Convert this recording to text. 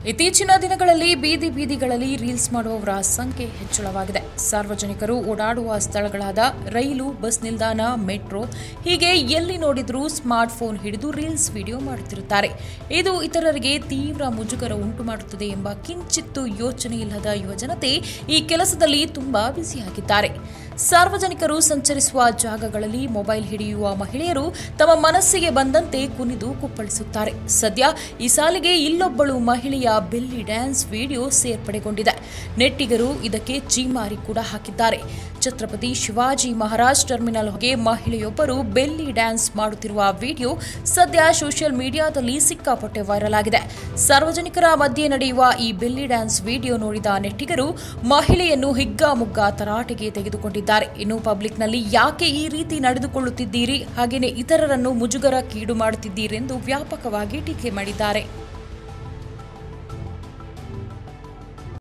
ಇತ್ತೀಚಿನ ದಿನಗಳಲ್ಲಿ ಬೀದಿಗಳಲ್ಲಿ ರೀಲ್ಸ್ ಮಾಡುವವರ ಸಂಖ್ಯೆ ಹೆಚ್ಚಳವಾಗಿದೆ. ಸಾರ್ವಜನಿಕರು ಓಡಾಡುವ ಸ್ಥಳಗಳಾದ ರೈಲು, ಬಸ್ ನಿಲ್ದಾಣ, ಮೆಟ್ರೋ ಹೀಗೆ ಎಲ್ಲಿ ನೋಡಿದ್ರೂ ಸ್ಮಾರ್ಟ್ ಫೋನ್ ಹಿಡಿದು ರೀಲ್ಸ್ ವಿಡಿಯೋ ಮಾಡುತ್ತಿರುತ್ತಾರೆ. ಇದು ಇತರರಿಗೆ ತೀವ್ರ ಮುಜುಗರ ಉಂಟು ಮಾಡುತ್ತದೆ ಎಂಬ ಕಿಂಚಿತ್ತೂ ಯೋಚನೆ ಇಲ್ಲದ ಯುವಜನತೆ ಈ ಕೆಲಸದಲ್ಲಿ ತುಂಬಾ ಬ್ಯುಸಿಯಾಗಿದ್ದಾರೆ. ಸಾರ್ವಜನಿಕರು ಸಂಚರಿಸುವ ಜಾಗಗಳಲ್ಲಿ ಮೊಬೈಲ್ ಹಿಡಿಯುವ ಮಹಿಳೆಯರು ತಮ್ಮ ಮನಸ್ಸಿಗೆ ಬಂದಂತೆ ಕುಣಿದು ಕುಪ್ಪಳಿಸುತ್ತಾರೆ. ಸದ್ಯ ಈ ಸಾಲಿಗೆ ಇಲ್ಲೊಬ್ಬಳು ಮಹಿಳೆಯ ಬೆಲ್ಲಿ ಡ್ಯಾನ್ಸ್ ವಿಡಿಯೋ ಸೇರ್ಪಡೆಗೊಂಡಿದೆ. ನೆಟ್ಟಿಗರು ಇದಕ್ಕೆ ಛೀಮಾರಿ ಕೂಡ ಹಾಕಿದ್ದಾರೆ. ಛತ್ರಪತಿ ಶಿವಾಜಿ ಮಹಾರಾಜ್ ಟರ್ಮಿನಲ್ ಹೊಗೆ ಮಹಿಳೆಯೊಬ್ಬರು ಬೆಲ್ಲಿ ಡ್ಯಾನ್ಸ್ ಮಾಡುತ್ತಿರುವ ವಿಡಿಯೋ ಸದ್ಯ ಸೋಷಿಯಲ್ ಮೀಡಿಯಾದಲ್ಲಿ ಸಿಕ್ಕಾಪಟ್ಟೆ ವೈರಲ್ ಆಗಿದೆ. ಸಾರ್ವಜನಿಕರ ಮಧ್ಯೆ ನಡೆಯುವ ಈ ಬೆಲ್ಲಿ ಡ್ಯಾನ್ಸ್ ವಿಡಿಯೋ ನೋಡಿದ ನೆಟ್ಟಿಗರು ಮಹಿಳೆಯನ್ನು ಹಿಗ್ಗಾಮುಗ್ಗಾ ತರಾಟೆಗೆ ತೆಗೆದುಕೊಂಡಿದ್ದಾರೆ. ಇನ್ನು ಪಬ್ಲಿಕ್ನಲ್ಲಿ ಯಾಕೆ ಈ ರೀತಿ ನಡೆದುಕೊಳ್ಳುತ್ತಿದ್ದೀರಿ, ಹಾಗೆಯೇ ಇತರರನ್ನು ಮುಜುಗರಕ್ಕೀಡು ಮಾಡುತ್ತಿದ್ದೀರೆಂದು ವ್ಯಾಪಕವಾಗಿ ಟೀಕೆ ಮಾಡಿದ್ದಾರೆ.